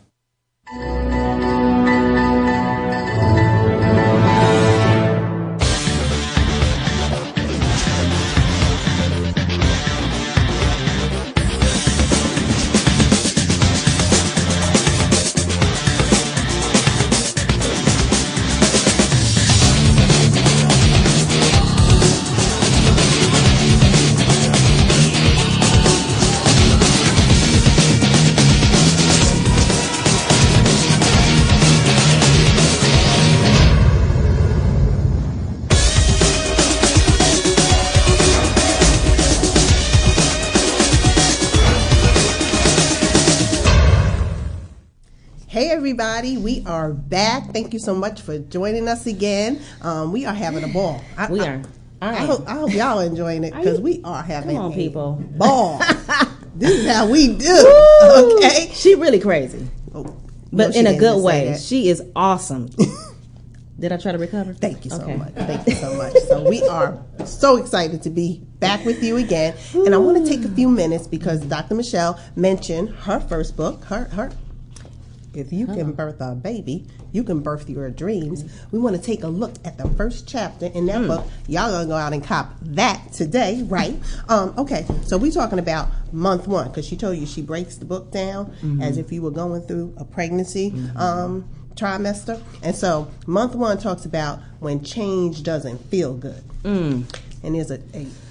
everybody. We are back. Thank you so much for joining us again. We are having a ball. I hope y'all are enjoying it because we are having a ball. This is how we do. Okay. She really crazy. But in a good way. She is awesome. Did I try to recover? Thank you so much. Thank you so much. So we are so excited to be back with you again. And I want to take a few minutes because Dr. Michelle mentioned her first book, her If You Can Birth a Baby, You Can Birth Your Dreams. We want to take a look at the first chapter in that book. Y'all gonna go out and cop that today, right? Okay, so we're talking about month 1 because she told you she breaks the book down as if you were going through a pregnancy trimester. And so month 1 talks about when change doesn't feel good. And there's a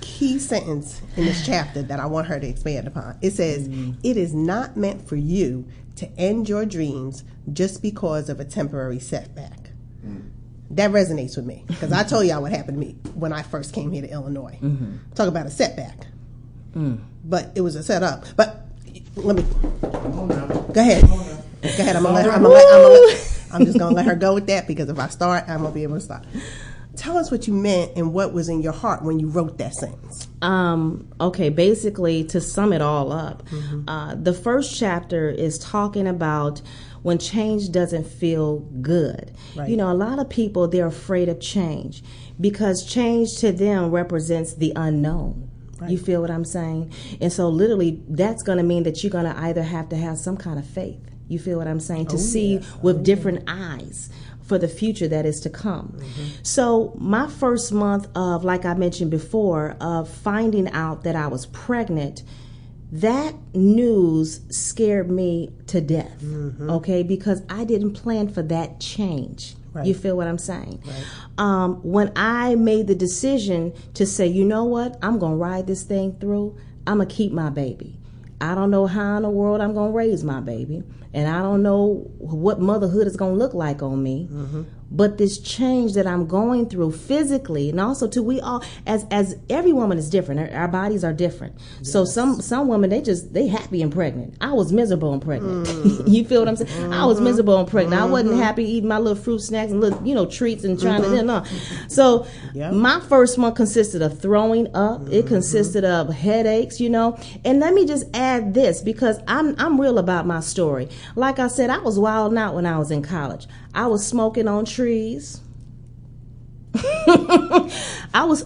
key sentence in this chapter that I want her to expand upon. It says, it is not meant for you to end your dreams just because of a temporary setback. That resonates with me because I told y'all what happened to me when I first came here to Illinois. Talk about a setback. But it was a setup. But let me go ahead. Go ahead. I'm just gonna let her go with that because if I start, I'm gonna be able to stop. Tell us what you meant and what was in your heart when you wrote that sentence. Okay, basically, to sum it all up, the first chapter is talking about when change doesn't feel good. Right. You know, a lot of people, they're afraid of change because change to them represents the unknown. Right. You feel what I'm saying? And so literally, that's going to mean that you're going to either have to have some kind of faith. You feel what I'm saying? To see with different eyes for the future that is to come. So my first month of, like I mentioned before, of finding out that I was pregnant, that news scared me to death, okay? Because I didn't plan for that change. Right. You feel what I'm saying? Right. When I made the decision to say, you know what, I'm going to ride this thing through, I'm going to keep my baby. I don't know how in the world I'm going to raise my baby. And I don't know what motherhood is going to look like on me. But this change that I'm going through physically, and also too, we all, as every woman is different. Our bodies are different. Yes. So some women, they happy and pregnant. I was miserable and pregnant. You feel what I'm saying? I was miserable and pregnant. I wasn't happy eating my little fruit snacks and little, treats and trying to, no. So my first month consisted of throwing up. It consisted of headaches, And let me just add this because I'm real about my story. Like I said, I was wilding out when I was in college. I was smoking on trees. I was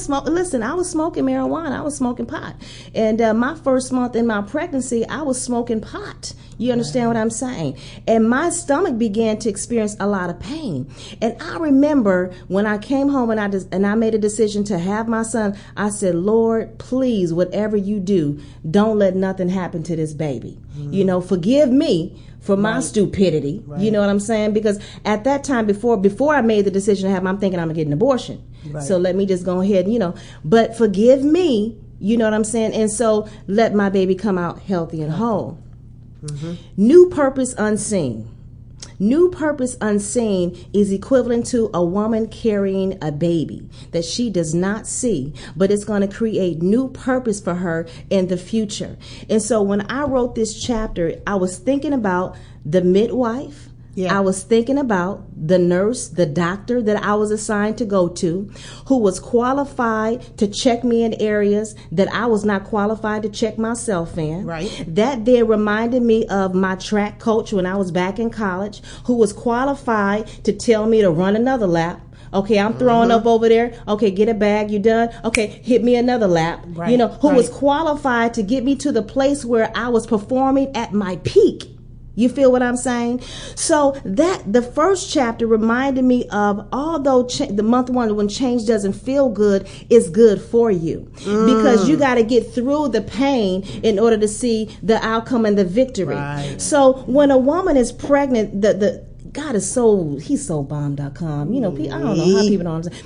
smoking. Listen, I was smoking marijuana. I was smoking pot. And my first month in my pregnancy, I was smoking pot. You understand what I'm saying? And my stomach began to experience a lot of pain. And I remember when I came home and I made a decision to have my son, I said, Lord, please, whatever you do, don't let nothing happen to this baby. Forgive me for my stupidity. Right. You know what I'm saying? Because at that time, before I made the decision to have him, I'm thinking I'm going to get an abortion. Right. So let me just go ahead, But forgive me, you know what I'm saying? And so let my baby come out healthy and whole. New purpose unseen. New purpose unseen is equivalent to a woman carrying a baby that she does not see, but it's going to create new purpose for her in the future. And so when I wrote this chapter, I was thinking about the midwife. I was thinking about the nurse, the doctor that I was assigned to go to, who was qualified to check me in areas that I was not qualified to check myself in. Right. That then reminded me of my track coach when I was back in college, who was qualified to tell me to run another lap. Okay, I'm throwing up over there. Okay, get a bag. You done? Okay, hit me another lap. Right. Who was qualified to get me to the place where I was performing at my peak. You feel what I'm saying? So that the first chapter reminded me of, although the month 1 when change doesn't feel good, is good for you because you got to get through the pain in order to see the outcome and the victory. Right. So when a woman is pregnant, the God is he's so bomb.com. I don't know how people don't understand.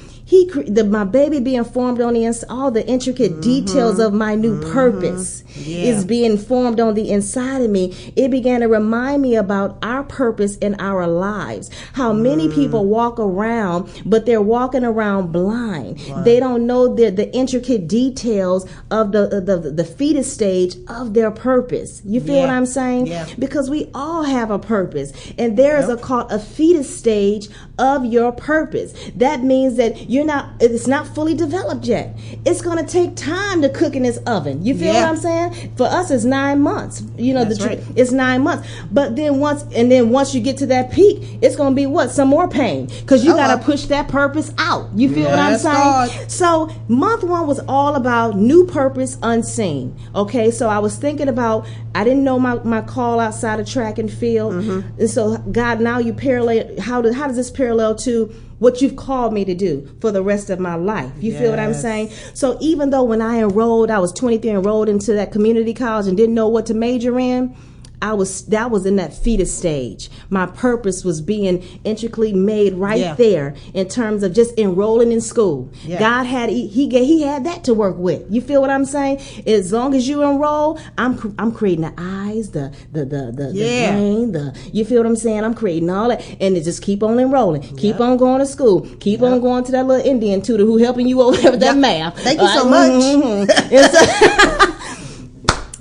my baby being formed on the inside, all the intricate details of my new purpose is being formed on the inside of me. It began to remind me about our purpose in our lives. How many people walk around, but they're walking around blind. Wow. They don't know the intricate details of the fetus stage of their purpose. You feel what I'm saying? Yeah. Because we all have a purpose, and there is called a fetus stage of your purpose. That means that it's not fully developed yet. It's going to take time to cook in this oven. You feel what I'm saying? For us, it's 9 months. It's 9 months. But then once you get to that peak, it's going to be some more pain, because you got to push that purpose out. You feel what I'm saying? God. So month 1 was all about new purpose unseen. Okay, so I was thinking about, I didn't know my call outside of track and field, and so God, now you parallel. How does this parallel to what you've called me to do for the rest of my life? You feel what I'm saying? So even though when I was 23, enrolled into that community college and didn't know what to major in, that was in that fetus stage. My purpose was being intricately made there in terms of just enrolling in school. Yeah. God had he had that to work with. You feel what I'm saying? As long as you enroll, I'm creating the eyes, the brain, you feel what I'm saying? I'm creating all that, and it just keep on enrolling, keep on going to school, keep on going to that little Indian tutor who helping you over there with that math. Thank you so much.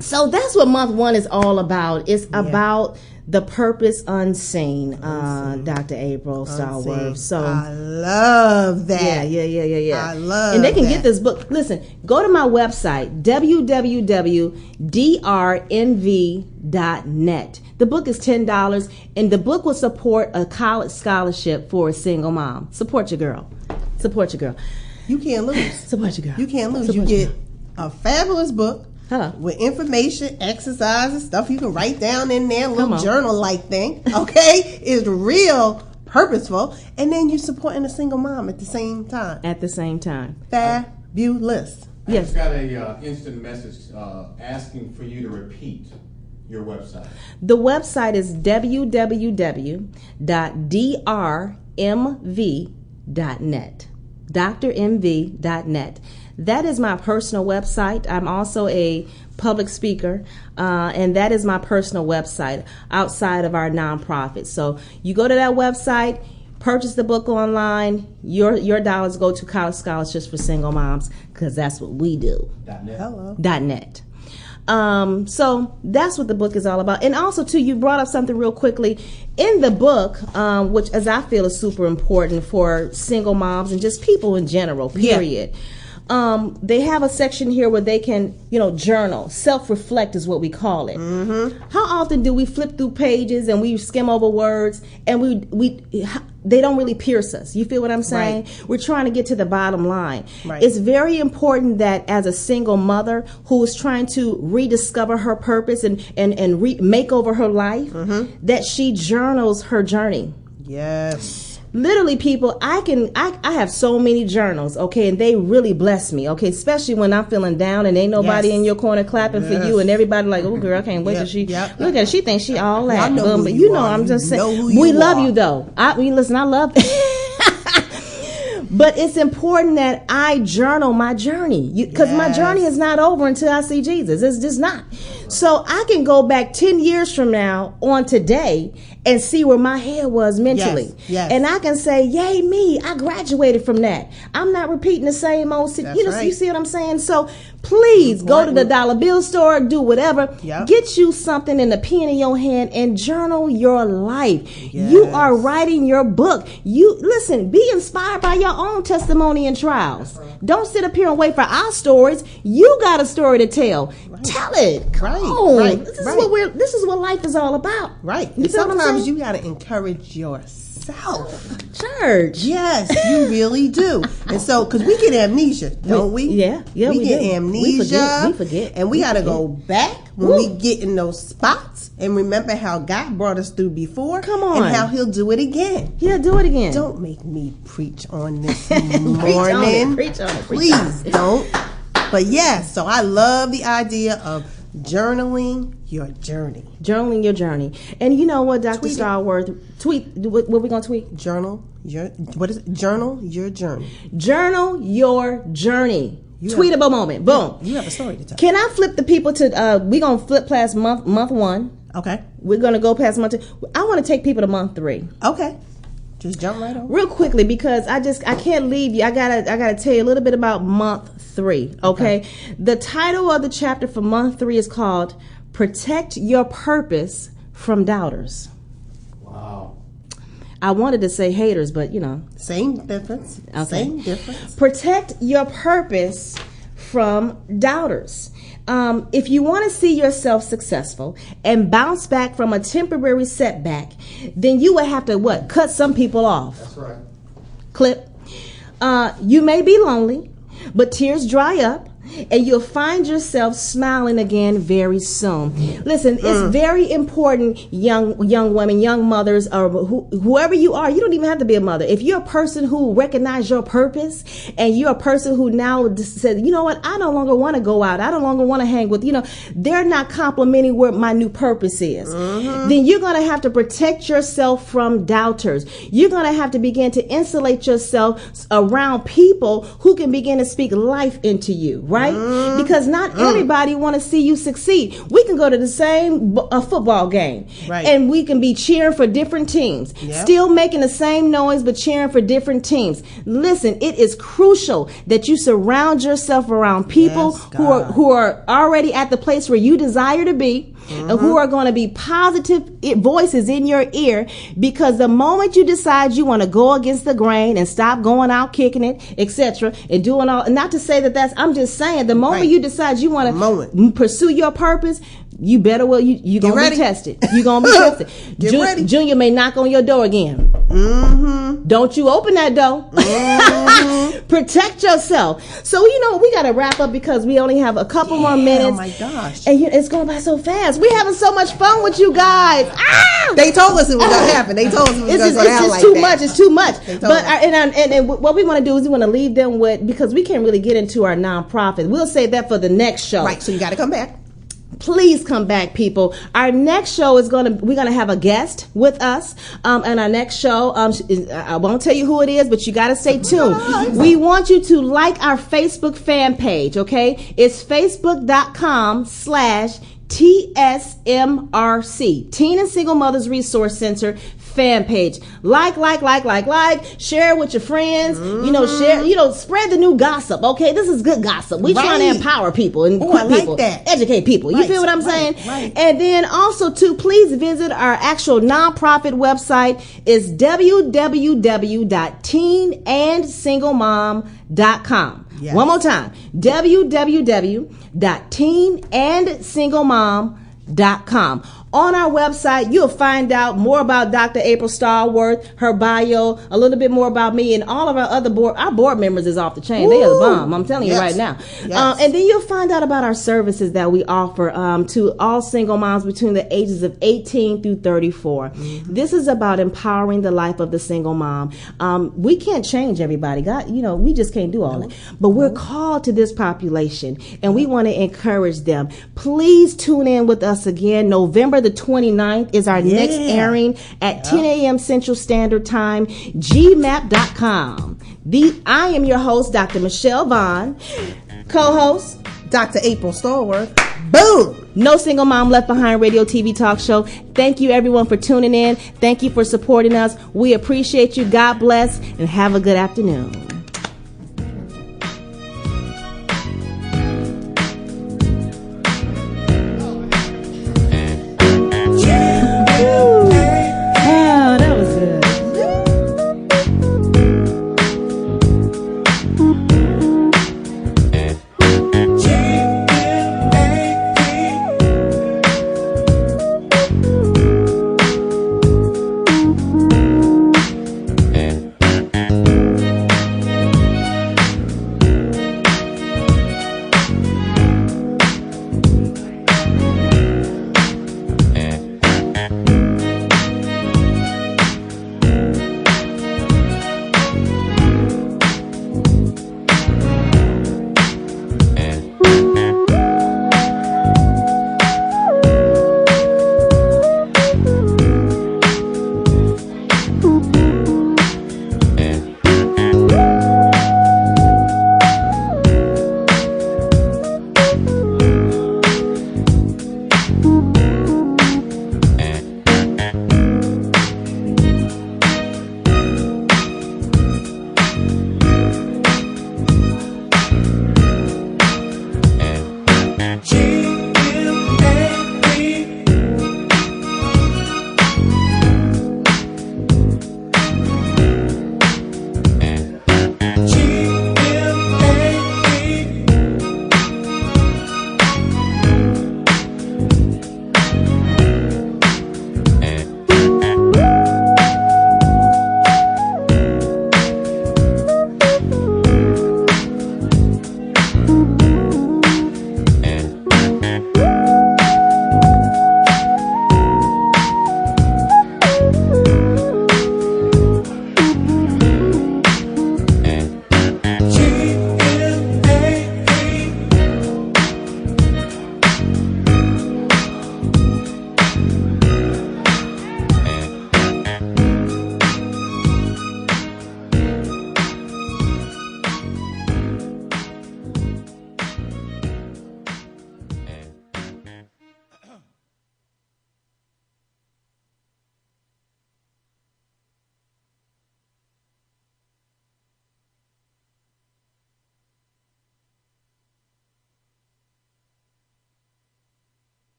So that's what month 1 is all about. It's about the purpose unseen, Dr. April Starworth. So I love that. Yeah. I love And they can that. get this book. Listen, go to my website, www.drnv.net. The book is $10, and the book will support a college scholarship for a single mom. Support your girl. Support your girl. You can't lose. Support your girl. You can't lose. You get a fabulous book with information, exercises, stuff you can write down in there, a little journal-like thing, okay? It's real purposeful. And then you're supporting a single mom at the same time. Fabulous. I just got a instant message asking for you to repeat your website. The website is www.drmv.net. drmv.net. That is my personal website. I'm also a public speaker, and that is my personal website outside of our nonprofit. So you go to that website, purchase the book online. Your dollars go to college scholarships for single moms, because that's what we do. .net. Hello. .net. So that's what the book is all about. And also, too, you brought up something real quickly in the book, which, as I feel, is super important for single moms and just people in general, period. Yeah. They have a section here where they can, journal, self-reflect is what we call it. How often do we flip through pages and we skim over words and they don't really pierce us? You feel what I'm saying? Right. We're trying to get to the bottom line. Right. It's very important that as a single mother who is trying to rediscover her purpose and make over her life, that she journals her journey. Yes. Literally, people, I have so many journals, okay, and they really bless me, okay, especially when I'm feeling down and ain't nobody in your corner clapping for you, and everybody like, oh girl, I can't wait till she look at her, she thinks she all that. But I'm just saying, we love you though. I love. But it's important that I journal my journey, because my journey is not over until I see Jesus. It's just not. So I can go back 10 years from now on today and see where my head was mentally. Yes. And I can say, yay me, I graduated from that. I'm not repeating the same old shit. You see what I'm saying? So please go to the dollar bill store, do whatever. Get you something in the pen in your hand and journal your life. Yes. You are writing your book. Listen, be inspired by your own testimony and trials. Don't sit up here and wait for our stories. You got a story to tell. Tell it. Come on. This is what life is all about. Right. And sometimes you got to encourage yourself. Church. Yes, you really do. And so, because we get amnesia, don't we? Yeah, we get amnesia. We forget. And we got to go back when we get in those spots and remember how God brought us through before. Come on. And how he'll do it again. He'll do it again. Don't make me preach on this morning. Preach on it. Please don't. But yes, so I love the idea of journaling your journey. And you know what, Dr. Starworth? Tweet. What we going to tweet? Journal What is it? Journal your journey. Journal your journey. Tweetable moment. Boom. You have a story to tell. Can I flip the people to, we're going to flip past month 1. Okay. We're going to go past month 2. I want to take people to month 3. Okay. Just jump right over. Real quickly, because I can't leave you. I gotta tell you a little bit about month 3. Okay? The title of the chapter for month 3 is called Protect Your Purpose from Doubters. Wow. I wanted to say haters, but Same difference. Okay. Same difference. Protect your purpose from doubters. If you want to see yourself successful and bounce back from a temporary setback, then you would have to cut some people off. That's right. Clip. You may be lonely, but tears dry up, and you'll find yourself smiling again very soon. Listen, it's very important, young women, young mothers, or whoever you are. You don't even have to be a mother. If you're a person who recognizes your purpose, and you're a person who now said, you know what, I no longer want to go out, I no longer want to hang with, they're not complimenting what my new purpose is. Then you're going to have to protect yourself from doubters. You're going to have to begin to insulate yourself around people who can begin to speak life into you, right? Because not everybody want to see you succeed. We can go to the same football game, right, and we can be cheering for different teams, still making the same noise, but cheering for different teams. Listen, it is crucial that you surround yourself around people who are already at the place where you desire to be, and who are going to be positive voices in your ear, because the moment you decide you want to go against the grain and stop going out kicking it, etc., and doing all, not to say that I'm just saying, the moment you decide you want to pursue your purpose, you better you're going to be tested. You're going to be tested. Get ready. Junior may knock on your door again. Don't you open that door. Protect yourself. So, we got to wrap up because we only have a couple more minutes. Oh, my gosh. And it's going by so fast. We're having so much fun with you guys. They told us it was going to happen. They told us it was going to happen. It's too much. It's too much. But and what we want to do is we want to leave them with, because we can't really get into our nonprofit. We'll save that for the next show. Right. So you got to come back. Please come back, people. Our next show we're gonna have a guest with us, and our next show, I won't tell you who it is, but you gotta stay tuned. We want you to like our Facebook fan page, okay? It's facebook.com/TSMRC, Teen and Single Mothers Resource Center fan page. Like, share it with your friends, share, spread the new gossip, okay? This is good gossip. We're trying to empower people and equip people, educate people. You feel what I'm saying? Right. And then also, too, please visit our actual nonprofit website. It's www.teenandsinglemom.com. Yes. One more time, www.teenandsinglemom.com. On our website, you'll find out more about Dr. April Starworth, her bio, a little bit more about me, and all of our other board members is off the chain. They are the bomb. I'm telling you right now. Yes. And then you'll find out about our services that we offer to all single moms between the ages of 18 through 34. This is about empowering the life of the single mom. We can't change everybody. God, we just can't do all that. But we're called to this population, and we want to encourage them. Please tune in with us again. November the 29th is our next airing at 10 a.m. Central Standard Time, gmap.com. I am your host, Dr. Michelle Vaughn. Co-host, Dr. April Starworth. Boom! No Single Mom Left Behind radio TV talk show. Thank you, everyone, for tuning in. Thank you for supporting us. We appreciate you. God bless, and have a good afternoon.